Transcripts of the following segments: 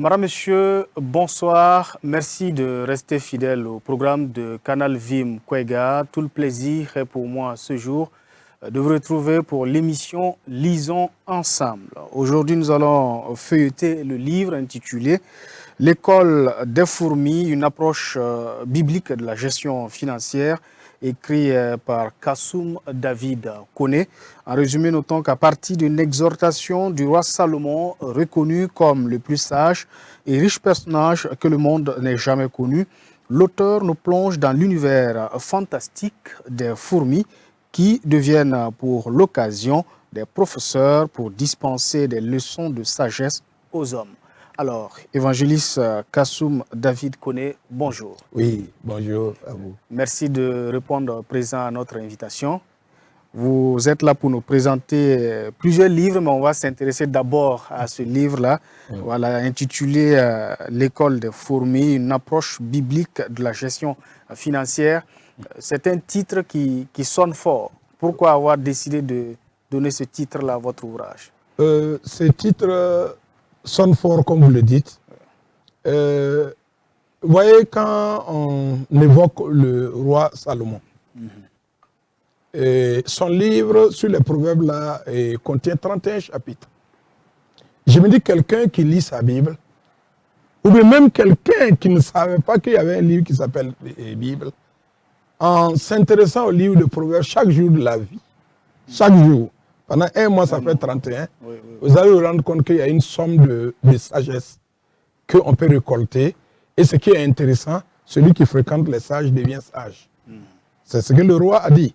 Madame, Monsieur, bonsoir. Merci de rester fidèle au programme de Canal Vim Kwega. Tout le plaisir est pour moi ce jour de vous retrouver pour l'émission Lisons ensemble. Aujourd'hui, nous allons feuilleter le livre intitulé L'école des fourmis, une approche biblique de la gestion financière, écrit par Kassoum David Koné. En résumé, notons qu'à partir d'une exhortation du roi Salomon, reconnu comme le plus sage et riche personnage que le monde n'ait jamais connu, l'auteur nous plonge dans l'univers fantastique des fourmis qui deviennent pour l'occasion des professeurs pour dispenser des leçons de sagesse aux hommes. Alors, évangéliste Kassoum David Koné, bonjour. Oui, bonjour à vous. Merci de répondre présent à notre invitation. Vous êtes là pour nous présenter plusieurs livres, mais on va s'intéresser d'abord à ce livre-là, voilà, intitulé L'école des fourmis, une approche biblique de la gestion financière. C'est un titre qui sonne fort. Pourquoi avoir décidé de donner ce titre-là à votre ouvrage? Ce titre sonne fort, comme vous le dites. Vous voyez, quand on évoque le roi Salomon, son livre sur les proverbes là contient 31 chapitres. Je me dis, quelqu'un qui lit sa Bible, ou bien même quelqu'un qui ne savait pas qu'il y avait un livre qui s'appelle Bible, en s'intéressant au livre de proverbes chaque jour de la vie, chaque jour, pendant un mois, ça fait 31, vous allez vous rendre compte qu'il y a une somme de sagesse qu'on peut récolter. Et ce qui est intéressant, celui qui fréquente les sages devient sage. C'est ce que le roi a dit.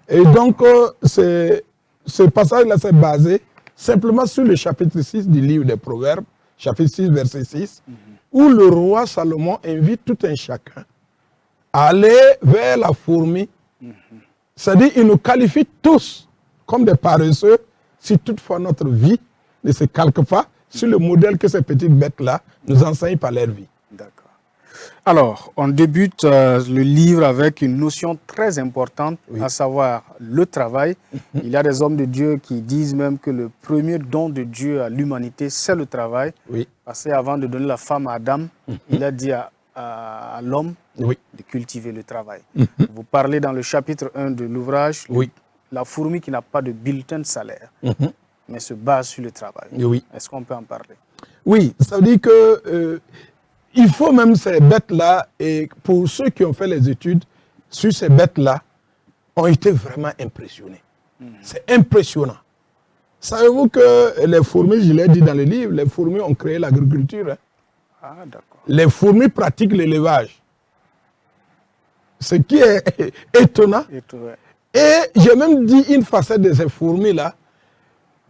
Et donc, ce passage-là s'est basé simplement sur le chapitre 6 du livre des Proverbes, chapitre 6, verset 6, où le roi Salomon invite tout un chacun à aller vers la fourmi. C'est-à-dire, il nous qualifie tous comme des paresseux si toutefois notre vie ne se calque pas sur le modèle que ces petites bêtes-là nous enseignent par leur vie. D'accord. Alors, on débute le livre avec une notion très importante, à savoir le travail. Il y a des hommes de Dieu qui disent même que le premier don de Dieu à l'humanité, c'est le travail. Parce qu'avant de donner la femme à Adam, il a dit à l'homme de cultiver le travail. Vous parlez dans le chapitre 1 de l'ouvrage, la fourmi qui n'a pas de bulletin de salaire, mais se base sur le travail. Est-ce qu'on peut en parler? Oui, ça veut dire que il faut même ces bêtes-là, et pour ceux qui ont fait les études sur ces bêtes-là, ont été vraiment impressionnés. C'est impressionnant. Savez-vous que les fourmis, je l'ai dit dans le livre, les fourmis ont créé l'agriculture. Ah, d'accord. Les fourmis pratiquent l'élevage. Ce qui est étonnant. Et j'ai même dit une facette de ces fourmis-là.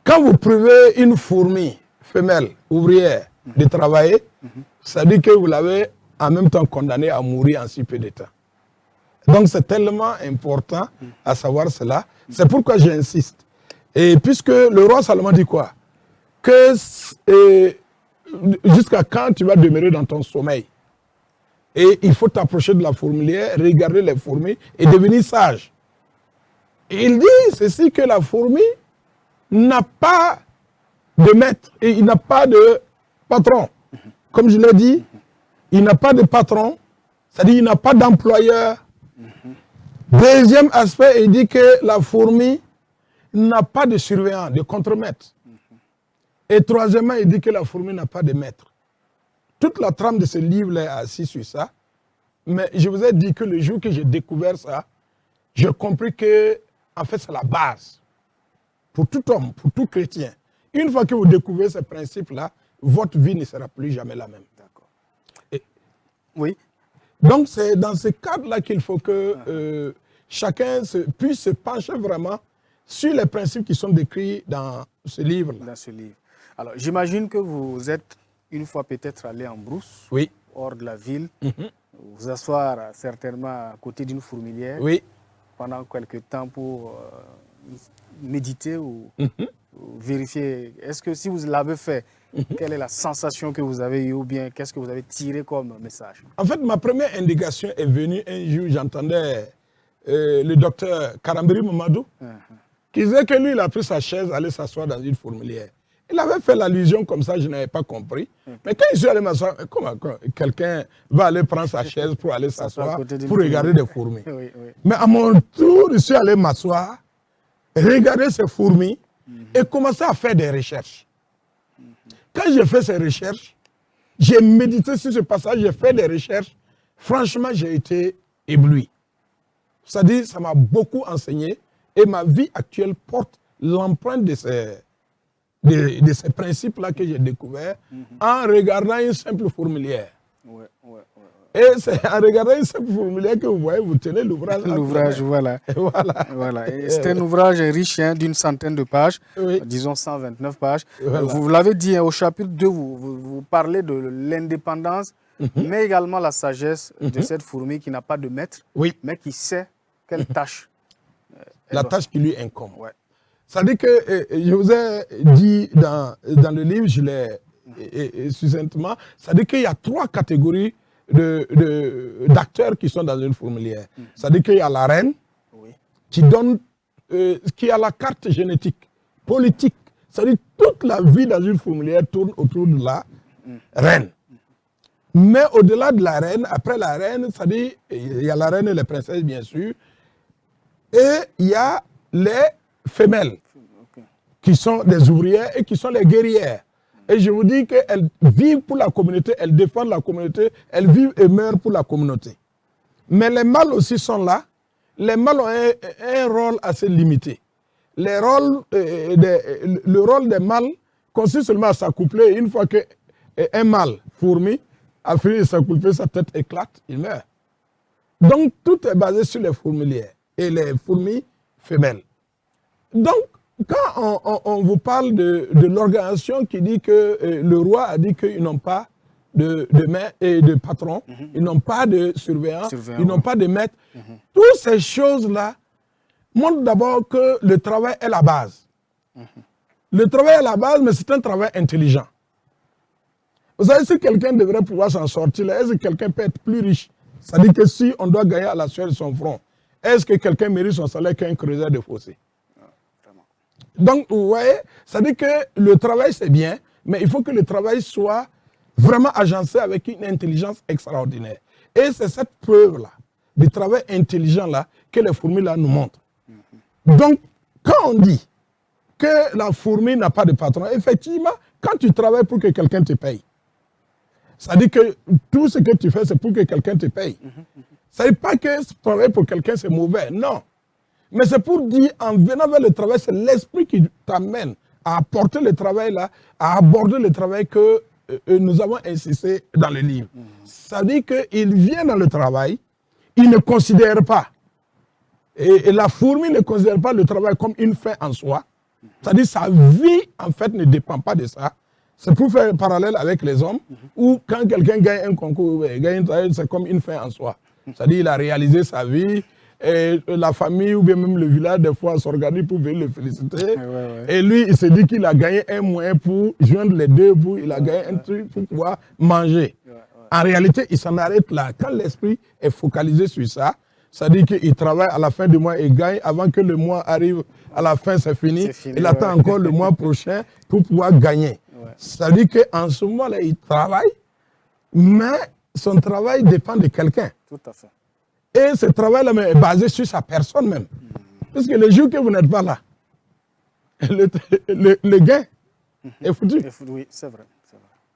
Quand vous privez une fourmi femelle, ouvrière, de travailler, ça dit que vous l'avez en même temps condamné à mourir en si peu de temps. Donc c'est tellement important à savoir cela. C'est pourquoi j'insiste. Et puisque le roi Salomon dit quoi? Que jusqu'à quand tu vas demeurer dans ton sommeil? Et il faut t'approcher de la fourmilière, regarder les fourmis et devenir sage. Et il dit ceci, que la fourmi n'a pas de maître et il n'a pas de patron. Comme je l'ai dit, il n'a pas de patron, c'est-à-dire il n'a pas d'employeur. Deuxième aspect, il dit que la fourmi n'a pas de surveillant, de contremaître. Et troisièmement, il dit que la fourmi n'a pas de maître. Toute la trame de ce livre est assise sur ça. Mais je vous ai dit que le jour que j'ai découvert ça, j'ai compris que, en fait, c'est la base pour tout homme, pour tout chrétien. Une fois que vous découvrez ces principes-là, votre vie ne sera plus jamais la même. D'accord. Oui. Donc, c'est dans ce cadre-là qu'il faut que chacun puisse se pencher vraiment sur les principes qui sont décrits dans ce livre-là. Dans ce livre. Alors, j'imagine que vous êtes une fois peut-être allé en brousse, hors de la ville, vous asseoir certainement à côté d'une fourmilière pendant quelques temps pour méditer ou vérifier. Est-ce que si vous l'avez fait, quelle est la sensation que vous avez eue ou bien qu'est-ce que vous avez tiré comme message? En fait, ma première indication est venue un jour, j'entendais le docteur Karambiri Mamadou qui disait que lui, il a pris sa chaise, allait s'asseoir dans une fourmilière. Et Il avait fait l'allusion comme ça, je n'avais pas compris. Mais quand je suis allé m'asseoir, comment quelqu'un va aller prendre sa chaise pour aller s'asseoir, pour regarder des fourmis. Oui, oui. Mais à mon tour, je suis allé m'asseoir, regarder ces fourmis et commencer à faire des recherches. Quand j'ai fait ces recherches, j'ai médité sur ce passage, j'ai fait des recherches. Franchement, j'ai été ébloui. C'est-à-dire, ça m'a beaucoup enseigné et ma vie actuelle porte l'empreinte de ces principes-là que j'ai découverts en regardant une simple fourmilière. Ouais, ouais, ouais. Et c'est en regardant une simple fourmilière que vous voyez, vous tenez l'ouvrage. L'ouvrage, voilà. Voilà. C'est un ouvrage riche d'une centaine de pages, disons 129 pages. Voilà. Vous l'avez dit, au chapitre 2, vous parlez de l'indépendance, mais également la sagesse de cette fourmi qui n'a pas de maître, mais qui sait quelle tâche. La tâche qui lui incombe. Ouais. Ça dit que, je vous ai dit dans le livre, je l'ai succinctement, ça dit qu'il y a 3 catégories d'acteurs qui sont dans une fourmilière. Ça dit qu'il y a la reine, qui a la carte génétique, politique. Ça dit que toute la vie dans une fourmilière tourne autour de la reine. Mais au-delà de la reine, après la reine, ça dit, il y a la reine et les princesses, bien sûr, et il y a les femelles, qui sont des ouvrières et qui sont les guerrières. Et je vous dis qu'elles vivent pour la communauté, elles défendent la communauté, elles vivent et meurent pour la communauté. Mais les mâles aussi sont là. Les mâles ont un rôle assez limité. Le rôle des mâles consiste seulement à s'accoupler. Une fois qu'un mâle, fourmi, a fini de s'accoupler, sa tête éclate, il meurt. Donc tout est basé sur les fourmilières et les fourmis femelles. Donc, quand on vous parle de l'organisation qui dit que le roi a dit qu'ils n'ont pas de maître et de patron, ils n'ont pas de surveillant, ils n'ont pas de maître, toutes ces choses-là montrent d'abord que le travail est la base. Le travail est la base, mais c'est un travail intelligent. Vous savez, si quelqu'un devrait pouvoir s'en sortir, est-ce que quelqu'un peut être plus riche? C'est-à-dire que si on doit gagner à la sueur de son front, est-ce que quelqu'un mérite son salaire qu'un creuseur de fossé? Donc, vous voyez, ça dit que le travail, c'est bien, mais il faut que le travail soit vraiment agencé avec une intelligence extraordinaire. Et c'est cette preuve-là, du travail intelligent-là, que les fourmis-là nous montrent. Donc, quand on dit que la fourmi n'a pas de patron, effectivement, quand tu travailles pour que quelqu'un te paye, ça dit que tout ce que tu fais, c'est pour que quelqu'un te paye. Ça ne veut pas que travailler pour quelqu'un, c'est mauvais, non. Mais c'est pour dire, en venant vers le travail, c'est l'esprit qui t'amène à apporter le travail là, à aborder le travail que nous avons insisté dans le livre. Ça dit qu'il vient dans le travail, il ne considère pas. Et la fourmi ne considère pas le travail comme une fin en soi. C'est-à-dire sa vie, en fait, ne dépend pas de ça. C'est pour faire un parallèle avec les hommes, où quand quelqu'un gagne un concours, gagne un travail, c'est comme une fin en soi. C'est-à-dire qu'il a réalisé sa vie, et la famille ou bien même le village, des fois, s'organise pour venir le féliciter. Et lui, il se dit qu'il a gagné un moyen pour joindre les deux bouts, il a gagné un truc pour pouvoir manger. En réalité, il s'en arrête là. Quand l'esprit est focalisé sur ça, ça dit qu'il travaille à la fin du mois et gagne. Avant que le mois arrive, à la fin, c'est fini. Il attend encore le mois prochain pour pouvoir gagner. Ça dit qu'en ce moment-là, il travaille, mais son travail dépend de quelqu'un. Tout à fait. Et ce travail-là est basé sur sa personne même. Parce que le jour que vous n'êtes pas là, le gain est foutu. Oui, c'est vrai.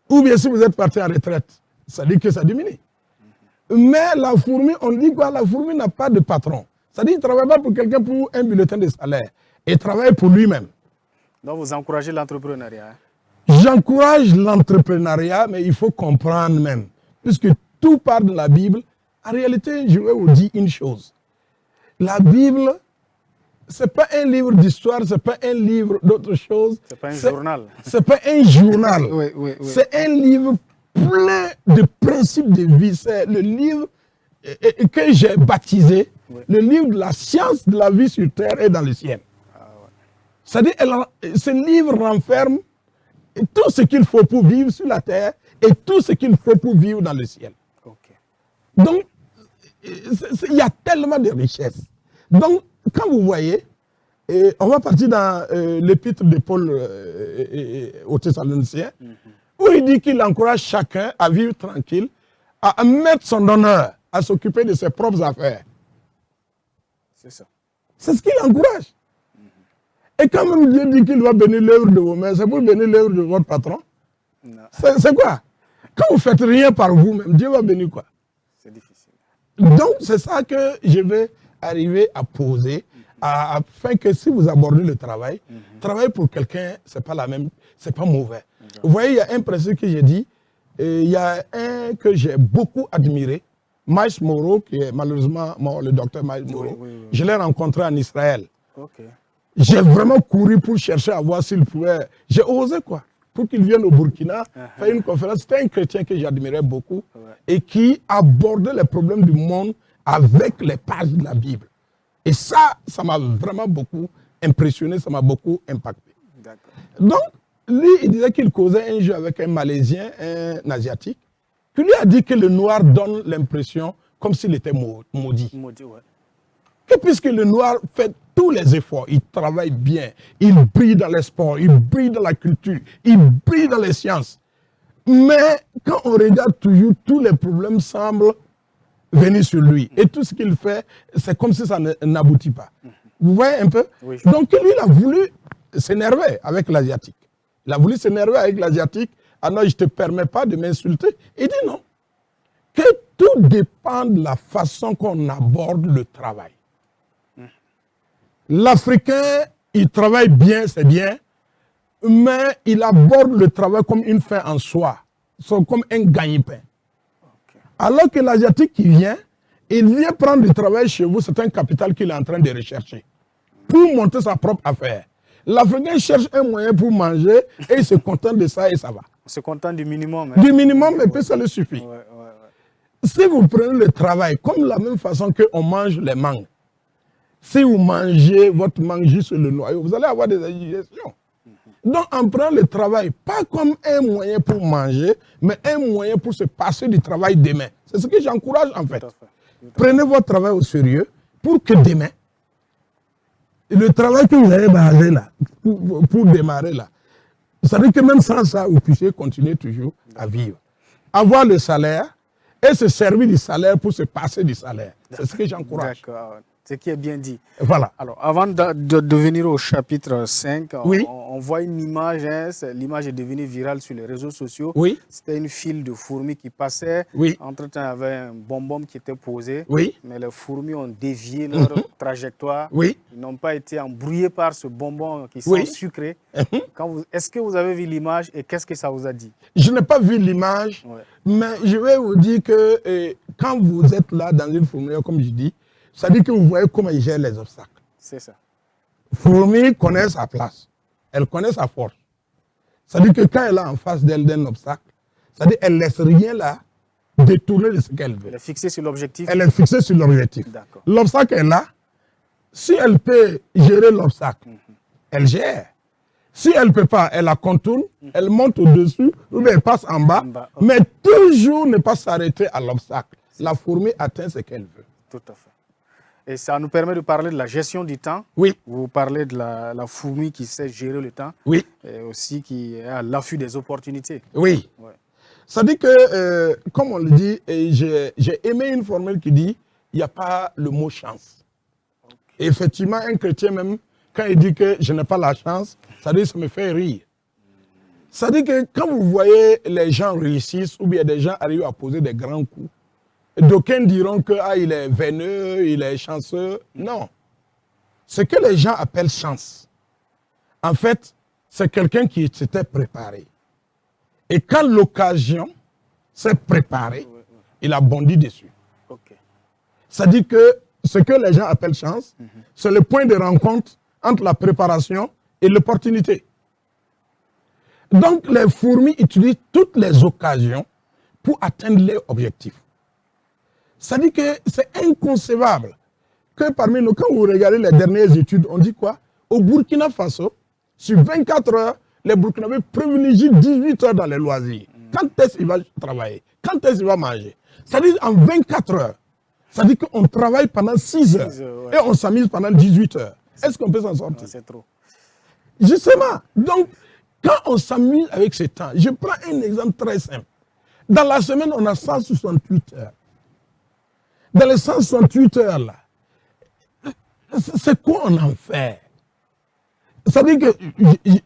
Ou bien si vous êtes parti en retraite, ça dit que ça diminue. Mais la fourmi, on dit quoi? La fourmi n'a pas de patron. Ça dit qu'il ne travaille pas pour quelqu'un pour un bulletin de salaire. Il travaille pour lui-même. Donc vous encouragez l'entrepreneuriat. J'encourage l'entrepreneuriat, mais il faut comprendre même. Puisque tout part de la Bible. En réalité, je vais vous dire une chose. La Bible, ce n'est pas un livre d'histoire, ce n'est pas un livre d'autre chose. Ce n'est pas un journal. Ce n'est pas un journal. Oui. C'est un livre plein de principes de vie. C'est le livre que j'ai baptisé, le livre de la science de la vie sur terre et dans le ciel. C'est-à-dire, ce livre renferme tout ce qu'il faut pour vivre sur la terre et tout ce qu'il faut pour vivre dans le ciel. Donc, il y a tellement de richesses. Donc, quand vous voyez, Et on va partir dans l'épître de Paul aux Thessaloniciens, où il dit qu'il encourage chacun à vivre tranquille, à mettre son honneur, à s'occuper de ses propres affaires. C'est ça. C'est ce qu'il encourage. Et quand même Dieu dit qu'il va bénir l'œuvre de vos mains, c'est pour bénir l'œuvre de votre patron. C'est quoi? Quand vous ne faites rien par vous-même, Dieu va bénir quoi? C'est difficile. Donc c'est ça que je vais arriver à poser, afin que si vous abordez le travail, travailler pour quelqu'un, c'est pas la même, c'est pas mauvais. Vous voyez, il y a un principe que j'ai dit, et il y a un que j'ai beaucoup admiré, Miles Monroe, qui est malheureusement mort, le docteur Miles Monroe. Je l'ai rencontré en Israël. J'ai vraiment couru pour chercher à voir s'il pouvait. J'ai osé quoi, pour qu'il vienne au Burkina faire une conférence. C'était un chrétien que j'admirais beaucoup et qui abordait les problèmes du monde avec les pages de la Bible. Et ça m'a vraiment beaucoup impressionné, ça m'a beaucoup impacté. Donc, lui, il disait qu'il causait un jeu avec un Malaisien, un Asiatique, qui lui a dit que le noir donne l'impression comme s'il était maudit. Que puisque le noir fait tous les efforts, il travaille bien, il brille dans les sports, il brille dans la culture, il brille dans les sciences. Mais quand on regarde toujours, tous les problèmes semblent venir sur lui. Et tout ce qu'il fait, c'est comme si ça n'aboutit pas. Vous voyez un peu? Donc lui, il a voulu s'énerver avec l'Asiatique. Il a voulu s'énerver avec l'Asiatique. Ah non, je ne te permets pas de m'insulter. Il dit non. Que tout dépend de la façon qu'on aborde le travail. L'Africain, il travaille bien, c'est bien, mais il aborde le travail comme une fin en soi, comme un gagne-pain. Alors que l'Asiatique qui vient, il vient prendre du travail chez vous, c'est un capital qu'il est en train de rechercher pour monter sa propre affaire. L'Africain cherche un moyen pour manger et il se contente de ça et ça va. On se contente du minimum. Du minimum, et puis ça le suffit. Si vous prenez le travail comme la même façon qu'on mange les mangues, si vous mangez votre mangue juste sur le noyau, vous allez avoir des indigestions. Donc on prend le travail pas comme un moyen pour manger, mais un moyen pour se passer du travail demain. C'est ce que j'encourage en fait. Prenez votre travail au sérieux pour que demain, le travail que vous avez basé là, pour démarrer là, ça veut dire que même sans ça, vous puissiez continuer toujours à vivre. Avoir le salaire et se servir du salaire pour se passer du salaire. C'est ce que j'encourage. D'accord. Ce qui est bien dit. Voilà. Alors, avant de venir au chapitre 5, oui. on voit une image, hein, l'image est devenue virale sur les réseaux sociaux. Oui. C'était une file de fourmis qui passait. Oui. Entre-temps, il y avait un bonbon qui était posé. Oui. Mais les fourmis ont dévié leur trajectoire. Oui. Ils n'ont pas été embrouillés par ce bonbon qui sont sucrés. Est-ce que vous avez vu l'image et qu'est-ce que ça vous a dit? Je n'ai pas vu l'image, mais je vais vous dire que quand vous êtes là dans une fourmilière, comme je dis, ça dit que vous voyez comment ils gèrent les obstacles. C'est ça. Fourmi connaît sa place. Elle connaît sa force. Ça dit que quand elle est en face d'elle d'un obstacle, ça dit qu'elle ne laisse rien là détourner de ce qu'elle veut. Elle est fixée sur l'objectif. Elle est fixée sur l'objectif. L'obstacle est là. Si elle peut gérer l'obstacle, elle gère. Si elle ne peut pas, elle la contourne, elle monte au-dessus, ou bien elle passe en bas, mais toujours ne pas s'arrêter à l'obstacle. La fourmi atteint ce qu'elle veut. Tout à fait. Et ça nous permet de parler de la gestion du temps. Oui. Vous parlez de la fourmi qui sait gérer le temps. Oui. Et aussi qui est à l'affût des opportunités. Oui. Ça dit que, comme on le dit, j'ai aimé une formule qui dit, il n'y a pas le mot chance. Et effectivement, un chrétien même, quand il dit que je n'ai pas la chance, ça dit que ça me fait rire. Ça dit que quand vous voyez les gens réussissent, ou bien des gens arrivent à poser des grands coups, d'aucuns diront que il est veineux, il est chanceux. Non. Ce que les gens appellent chance, en fait, c'est quelqu'un qui s'était préparé. Et quand l'occasion s'est préparée, il a bondi dessus. Ça dit que ce que les gens appellent chance, c'est le point de rencontre entre la préparation et l'opportunité. Donc les fourmis utilisent toutes les occasions pour atteindre leurs objectifs. Ça dit que c'est inconcevable que parmi nous, quand vous regardez les dernières études, on dit quoi? Au Burkina Faso, sur 24 heures, les Burkinabés privilégient 18 heures dans les loisirs. Quand est-ce qu'il va travailler? Quand est-ce qu'il va manger? Ça dit en 24 heures. Ça dit qu'on travaille pendant 6 heures et on s'amuse pendant 18 heures. Est-ce qu'on peut s'en sortir? C'est trop. Justement, donc, quand on s'amuse avec ce temps, je prends un exemple très simple. Dans la semaine, on a 168 heures. Dans les 168 heures, là, c'est quoi on en fait? Ça veut dire que,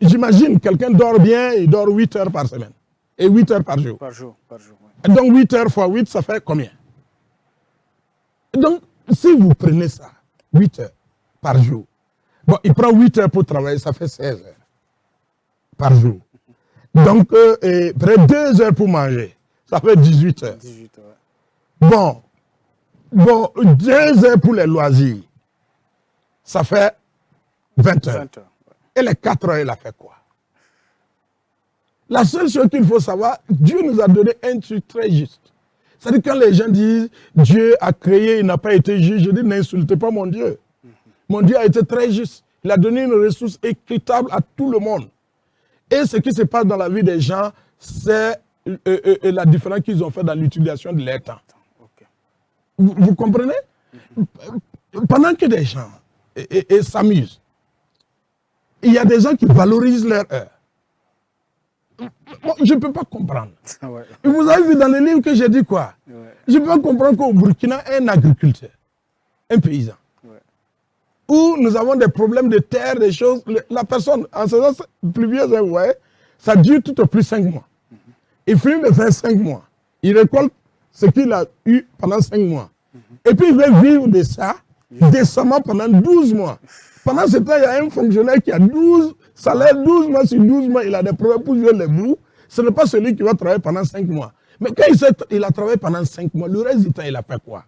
j'imagine, quelqu'un dort bien, il dort 8 heures par semaine. Et 8 heures par jour. Par jour, oui. Donc 8 heures fois 8, ça fait combien? Donc, si vous prenez ça, 8 heures par jour, bon, il prend 8 heures pour travailler, ça fait 16 heures par jour. Donc, près 2 heures pour manger, ça fait 18 heures. 18 heures. Bon, 2 heures pour les loisirs, ça fait 20 heures. 20 heures. Et les 4 heures, il a fait quoi? La seule chose qu'il faut savoir, Dieu nous a donné un truc très juste. C'est-à-dire quand les gens disent Dieu a créé, il n'a pas été juste, je dis n'insultez pas mon Dieu. Mon Dieu a été très juste. Il a donné une ressource équitable à tout le monde. Et ce qui se passe dans la vie des gens, c'est la différence qu'ils ont fait dans l'utilisation de leur temps. Okay. Vous comprenez? Pendant que des gens s'amusent, il y a des gens qui valorisent leur heure. Je ne peux pas comprendre. Ouais. Vous avez vu dans les livres que j'ai dit quoi? Ouais. Je ne peux pas comprendre qu'au Burkina, un agriculteur, un paysan, où nous avons des problèmes de terre, des choses, la personne, en faisant pluvieux, ouais, ça dure tout au plus 5 mois. Il finit de faire 5 mois. Il récolte ce qu'il a eu pendant 5 mois. Et puis il veut vivre de ça décemment pendant 12 mois. Pendant ce temps, il y a un fonctionnaire qui a 12 salaires, 12 mois sur 12 mois, il a des problèmes pour jouer les bouts. Ce n'est pas celui qui va travailler pendant 5 mois. Mais quand il a travaillé pendant 5 mois, le reste du temps, il a fait quoi?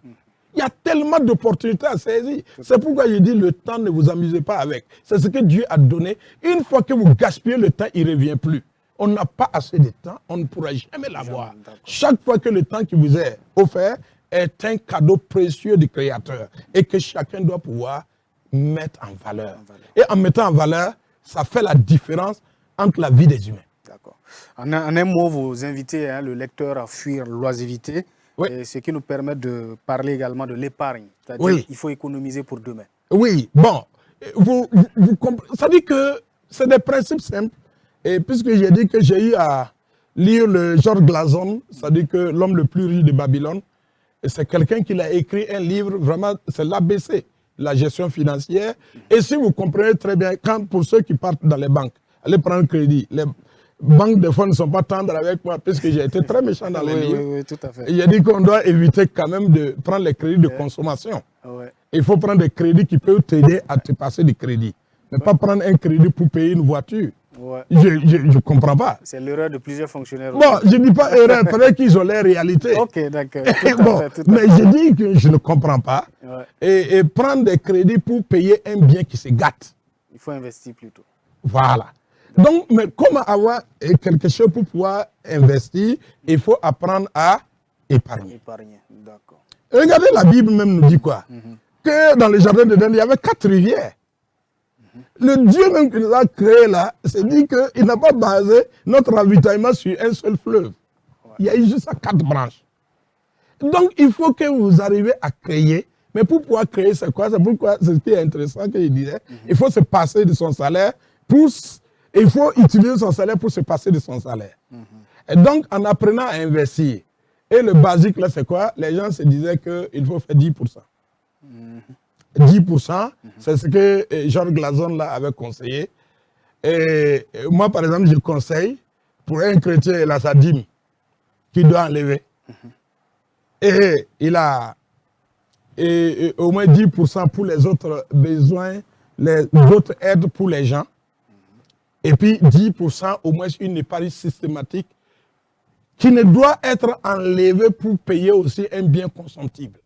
Il y a tellement d'opportunités à saisir. C'est pourquoi je dis le temps, ne vous amusez pas avec. C'est ce que Dieu a donné. Une fois que vous gaspillez le temps, il ne revient plus. On n'a pas assez de temps, on ne pourra jamais l'avoir. Chaque fois que le temps qui vous est offert est un cadeau précieux du Créateur et que chacun doit pouvoir mettre en valeur. Et en mettant en valeur, ça fait la différence entre la vie des humains. D'accord. En un mot, vous invitez le lecteur à fuir l'oisiveté, ce qui nous permet de parler également de l'épargne. C'est-à-dire qu'il faut économiser pour demain. Oui, bon, vous comprenez. Ça dit que c'est des principes simples. Et puisque j'ai dit que j'ai eu à lire le George Glason, ça dit que l'homme le plus riche de Babylone, c'est quelqu'un qui a écrit un livre, vraiment, c'est l'ABC, la gestion financière. Et si vous comprenez très bien, pour ceux qui partent dans les banques, allez prendre crédit. Les banques, des fois, ne sont pas tendres avec moi, puisque j'ai été très méchant dans les livres. Oui, tout à fait. J'ai dit qu'on doit éviter quand même de prendre les crédits de consommation. Il faut prendre des crédits qui peuvent t'aider à te passer du crédit. Mais pas prendre un crédit pour payer une voiture. Je ne comprends pas. C'est l'erreur de plusieurs fonctionnaires. Bon, je ne dis pas erreur, peut-être qu'ils ont les réalités. Ok, d'accord. Mais je dis que je ne comprends pas. Et prendre des crédits pour payer un bien qui se gâte. Il faut investir plutôt. Voilà. Donc, mais comment avoir quelque chose pour pouvoir investir? Il faut apprendre à épargner. D'accord. Regardez, la Bible même nous dit quoi? Que dans le jardin d'Éden, il y avait 4 rivières. Le Dieu même qui nous a créés là, c'est dit qu'il n'a pas basé notre ravitaillement sur un seul fleuve. Il y a eu juste 4 branches. Donc, il faut que vous arriviez à créer. Mais pour pouvoir créer, c'est quoi? C'est pourquoi, c'est ce qui est intéressant que je disais. Il faut se passer de son salaire. Il faut utiliser son salaire pour se passer de son salaire. Et donc, en apprenant à investir, et le basique là, c'est quoi? Les gens se disaient qu'il faut faire 10%. 10%, c'est ce que George Glason là avait conseillé. Et moi, par exemple, je conseille pour un chrétien, il a sa dîme qu'il doit enlever. Et il a au moins 10% pour les autres besoins, les autres aides pour les gens. Et puis 10% au moins une épargne systématique qui ne doit être enlevée pour payer aussi un bien consomptible.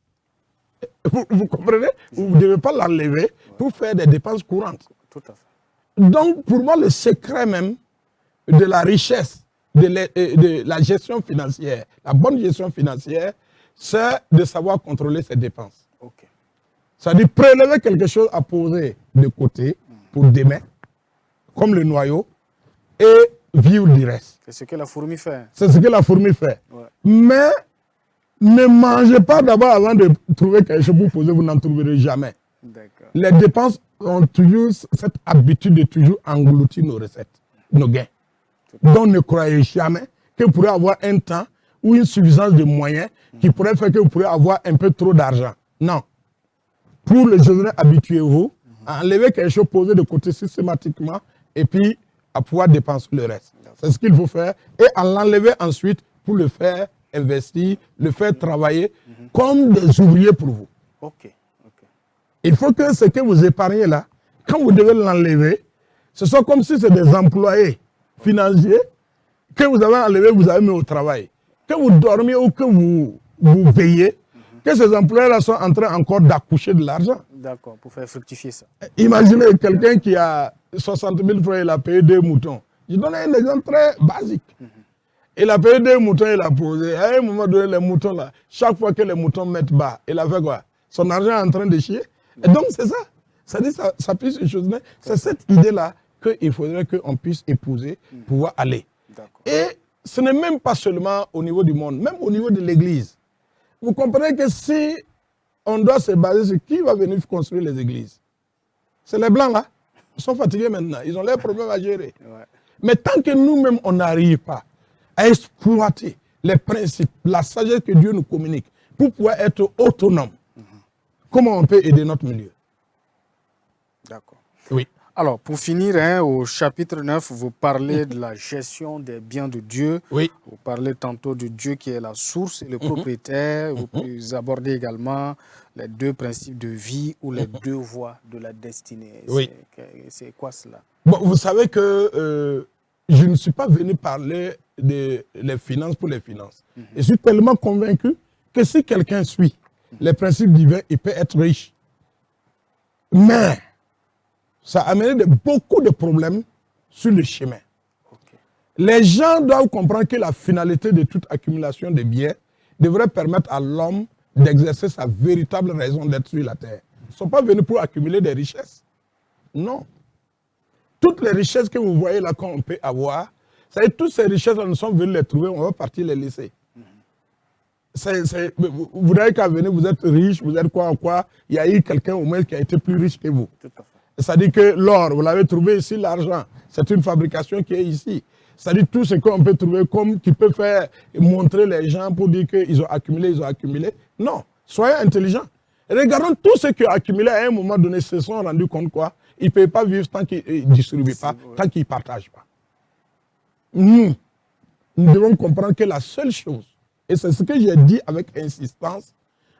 Vous comprenez? Vous ne devez pas l'enlever pour faire des dépenses courantes. Tout à fait. Donc, pour moi, le secret même de la richesse, de la gestion financière, la bonne gestion financière, c'est de savoir contrôler ses dépenses. Okay. C'est-à-dire prélever quelque chose à poser de côté pour demain, comme le noyau, et vivre du reste. C'est ce que la fourmi fait. C'est ce que la fourmi fait. Ouais. Mais ne mangez pas d'abord avant de trouver quelque chose pour poser, vous n'en trouverez jamais. D'accord. Les dépenses ont toujours cette habitude de toujours engloutir nos recettes, nos gains. Donc ne croyez jamais que vous pourrez avoir un temps ou une suffisance de moyens qui pourrait faire que vous pourrez avoir un peu trop d'argent. Non. Pour le jeûne, habituez-vous à enlever quelque chose, poser de côté systématiquement et puis à pouvoir dépenser le reste. C'est ce qu'il faut faire et à l'enlever ensuite pour le faire investir, le faire travailler comme des ouvriers pour vous. Ok. Il faut que ce que vous épargnez là, quand vous devez l'enlever, ce soit comme si c'est des employés financiers que vous avez enlevés, vous avez mis au travail. Que vous dormiez ou que vous veillez, que ces employés-là sont en train encore d'accoucher de l'argent. D'accord, pour faire fructifier ça. Imaginez quelqu'un qui a 60 000 francs, il a payé 2 moutons. Je donne un exemple très basique. Il a payé 2 moutons, il a posé. À un moment donné, les moutons là, chaque fois que les moutons mettent bas, il a fait quoi? Son argent est en train de chier. Et donc c'est ça. Ça dit ça puisse une chose. C'est cette idée-là qu'il faudrait qu'on puisse épouser, pouvoir aller. Et ce n'est même pas seulement au niveau du monde, même au niveau de l'Église. Vous comprenez que si on doit se baser sur qui va venir construire les églises, c'est les Blancs là. Ils sont fatigués maintenant. Ils ont leurs problèmes à gérer. Ouais. Mais tant que nous-mêmes, on n'arrive pas à exploiter les principes, la sagesse que Dieu nous communique pour pouvoir être autonome, comment on peut aider notre milieu? D'accord. Oui. Alors, pour finir, au chapitre 9, vous parlez de la gestion des biens de Dieu. Oui. Vous parlez tantôt de Dieu qui est la source et le propriétaire. Vous abordez également les 2 principes de vie ou les 2 voies de la destinée. Oui. C'est quoi cela? Bon, vous savez que je ne suis pas venu parler des finances pour les finances. Je suis tellement convaincu que si quelqu'un suit les principes divins, il peut être riche. Mais ça a amené beaucoup de problèmes sur le chemin. Okay. Les gens doivent comprendre que la finalité de toute accumulation de biens devrait permettre à l'homme d'exercer sa véritable raison d'être sur la terre. Ils ne sont pas venus pour accumuler des richesses. Non. Toutes les richesses que vous voyez là qu'on peut avoir, toutes ces richesses-là, nous sommes venus les trouver, on va partir les laisser. Vous n'avez qu'à venir, vous êtes riche, vous êtes quoi, il y a eu quelqu'un au moins qui a été plus riche que vous. Tout à fait. C'est-à-dire que l'or, vous l'avez trouvé ici, l'argent, c'est une fabrication qui est ici. C'est-à-dire tout ce qu'on peut trouver qui peut faire montrer les gens pour dire qu'ils ont accumulé. Non, soyez intelligents. Regardons tous ceux qui ont accumulé à un moment donné, se sont rendus compte quoi? Ils ne peuvent pas vivre tant qu'ils ne distribuent pas, tant qu'ils ne partagent pas. Nous devons comprendre que la seule chose, et c'est ce que j'ai dit avec insistance,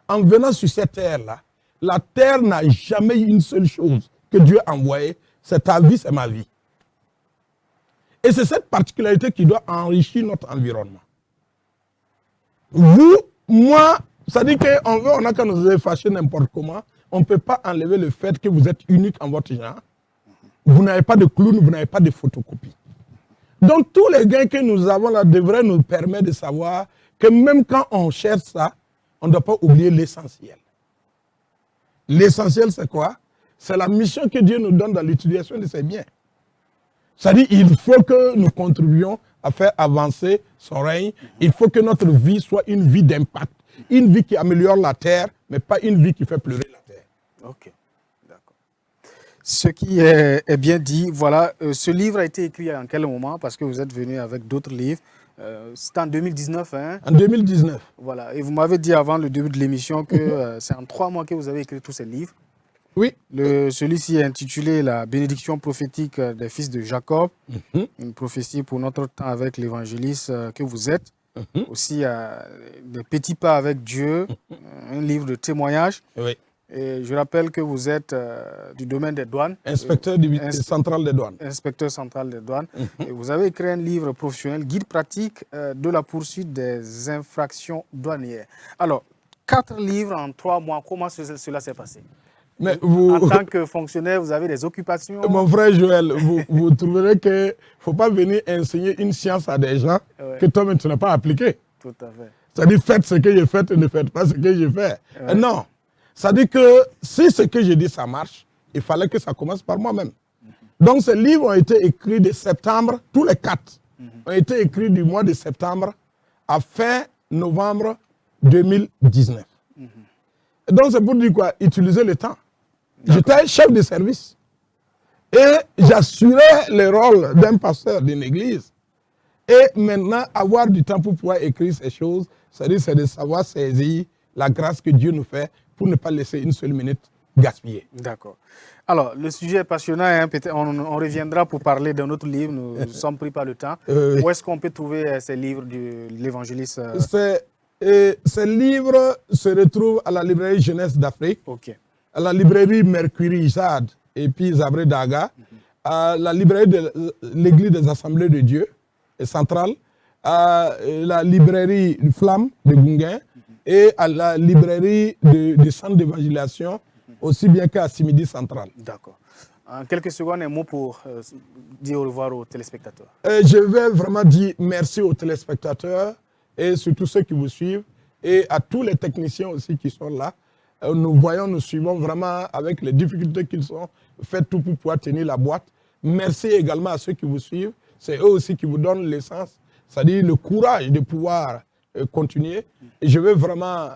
en venant sur cette terre-là, la terre n'a jamais une seule chose que Dieu a envoyée, c'est ta vie, c'est ma vie. Et c'est cette particularité qui doit enrichir notre environnement. Vous, moi, ça dit qu'on n'a qu'à nous fâcher n'importe comment, on ne peut pas enlever le fait que vous êtes unique en votre genre. Vous n'avez pas de clown, vous n'avez pas de photocopie. Donc tous les gains que nous avons là devraient nous permettre de savoir que même quand on cherche ça, on ne doit pas oublier l'essentiel. L'essentiel, c'est quoi? C'est la mission que Dieu nous donne dans l'utilisation de ses biens. C'est-à-dire qu'il faut que nous contribuions à faire avancer son règne. Il faut que notre vie soit une vie d'impact. Une vie qui améliore la terre, mais pas une vie qui fait pleurer la terre. Ok, d'accord. Ce qui est bien dit, voilà, ce livre a été écrit en quel moment? Parce que vous êtes venu avec d'autres livres. C'est en 2019, hein? En 2019. Voilà, et vous m'avez dit avant le début de l'émission que c'est en 3 mois que vous avez écrit tous ces livres. Oui. Celui-ci est intitulé La bénédiction prophétique des fils de Jacob, une prophétie pour notre temps avec l'évangéliste que vous êtes. Aussi, des petits pas avec Dieu, un livre de témoignages. Oui. Et je rappelle que vous êtes du domaine des douanes. Inspecteur central des douanes. Inspecteur central des douanes. Et vous avez écrit un livre professionnel, Guide pratique de la poursuite des infractions douanières. Alors, 4 livres en 3 mois, comment cela s'est passé? Mais en tant que fonctionnaire, vous avez des occupations? Mon frère Joël, vous trouverez qu'il ne faut pas venir enseigner une science à des gens que toi-même tu n'as pas appliqué. Tout à fait. C'est-à-dire, faites ce que j'ai fait et ne faites pas ce que j'ai fait. Non. C'est-à-dire que si ce que j'ai dit, ça marche, il fallait que ça commence par moi-même. Donc, ces livres ont été écrits de septembre, tous les 4 ont été écrits du mois de septembre à fin novembre 2019. Donc, c'est pour dire quoi? Utiliser le temps. J'étais chef de service. Et j'assurais le rôle d'un pasteur d'une église. Et maintenant, avoir du temps pour pouvoir écrire ces choses, c'est de savoir saisir la grâce que Dieu nous fait pour ne pas laisser une seule minute gaspiller. D'accord. Alors, le sujet est passionnant. Hein, on reviendra pour parler d'un autre livre. Nous sommes pris par le temps. Où est-ce qu'on peut trouver ces livres de l'évangéliste Ces livres se retrouvent à la librairie Jeunesse d'Afrique, à la librairie Mercury Zad et puis Zabré Daga, à la librairie de l'Église des Assemblées de Dieu centrale, à la librairie Flamme de Gunguin et à la librairie du centre d'évangélisation, aussi bien qu'à Simidi Central. D'accord. En quelques secondes, un mot pour dire au revoir aux téléspectateurs. Je vais vraiment dire merci aux téléspectateurs et surtout ceux qui vous suivent et à tous les techniciens aussi qui sont là. Nous suivons vraiment avec les difficultés qu'ils ont, faites tout pour pouvoir tenir la boîte. Merci également à ceux qui vous suivent. C'est eux aussi qui vous donnent l'essence, c'est-à-dire le courage de pouvoir continuer. Et je veux vraiment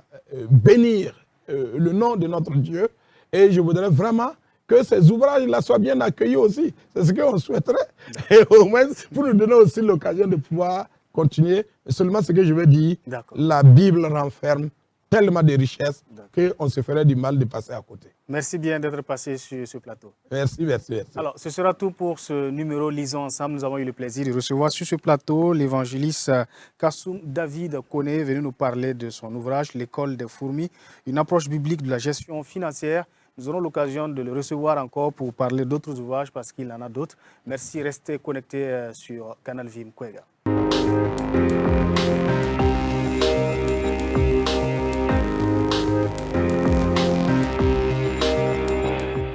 bénir le nom de notre Dieu et je voudrais vraiment que ces ouvrages-là soient bien accueillis aussi. C'est ce qu'on souhaiterait. Et au moins, pour nous donner aussi l'occasion de pouvoir continuer. Seulement ce que je veux dire, la Bible renferme tellement de richesses qu'on se ferait du mal de passer à côté. Merci bien d'être passé sur ce plateau. Merci, merci, merci. Alors, ce sera tout pour ce numéro Lisons ensemble. Nous avons eu le plaisir de recevoir sur ce plateau l'évangéliste Kassoum David Koné, venu nous parler de son ouvrage L'école des fourmis, une approche biblique de la gestion financière. Nous aurons l'occasion de le recevoir encore pour parler d'autres ouvrages parce qu'il en a d'autres. Merci, restez connectés sur Canal Vim Kwega.